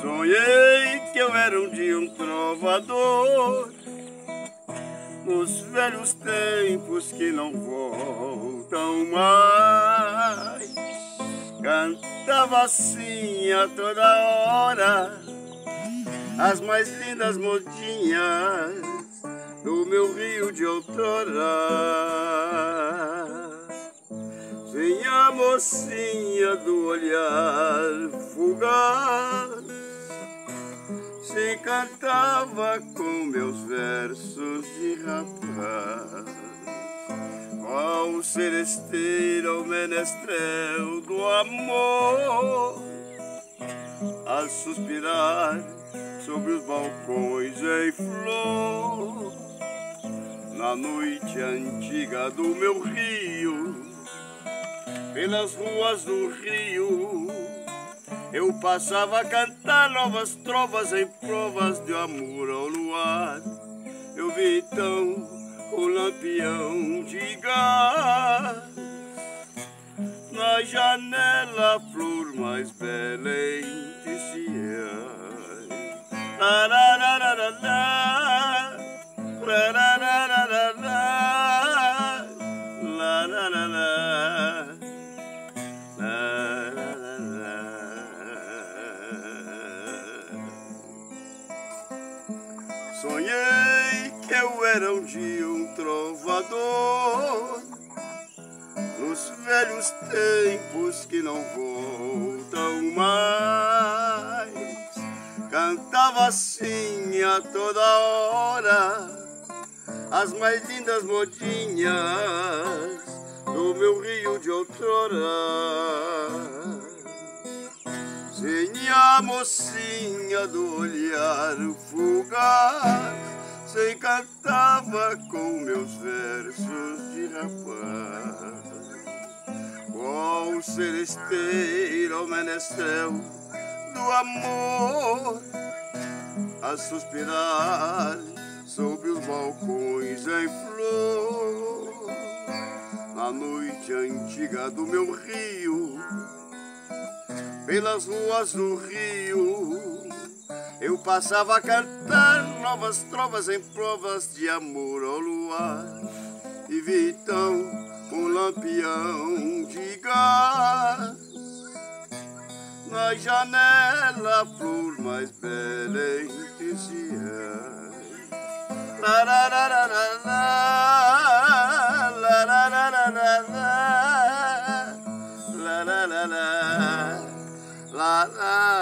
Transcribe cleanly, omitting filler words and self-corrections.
Sonhei que eu era um dia um trovador, nos velhos tempos que não voltam mais. Cantava assim a toda hora as mais lindas modinhas do meu rio de outrora. Sem a mocinha do olhar fugaz, se cantava com meus versos de rapaz. Qual seresteiro menestrel do amor, a suspirar sobre os balcões em flor, na noite antiga do meu rio, pelas ruas do rio, eu passava a cantar novas trovas em provas de amor ao luar. Eu vi então o lampião de gás, na janela a flor mais bela entre ciais. Sonhei que eu era um dia um trovador, nos velhos tempos que não voltam mais. Cantava assim a toda hora as mais lindas modinhas do meu rio de outrora. Sem a mocinha do olhar fugaz, se cantava com meus versos de rapaz. Qual seresteiro menestrel do amor, a suspirar sobre os balcões em flor, na noite antiga do meu rio, pelas ruas do rio, eu passava a cantar novas trovas em provas de amor ao luar. E vi então um lampião de gás, na janela a flor mais bela entre ciais. La la la la la la la la la la la la la la la la.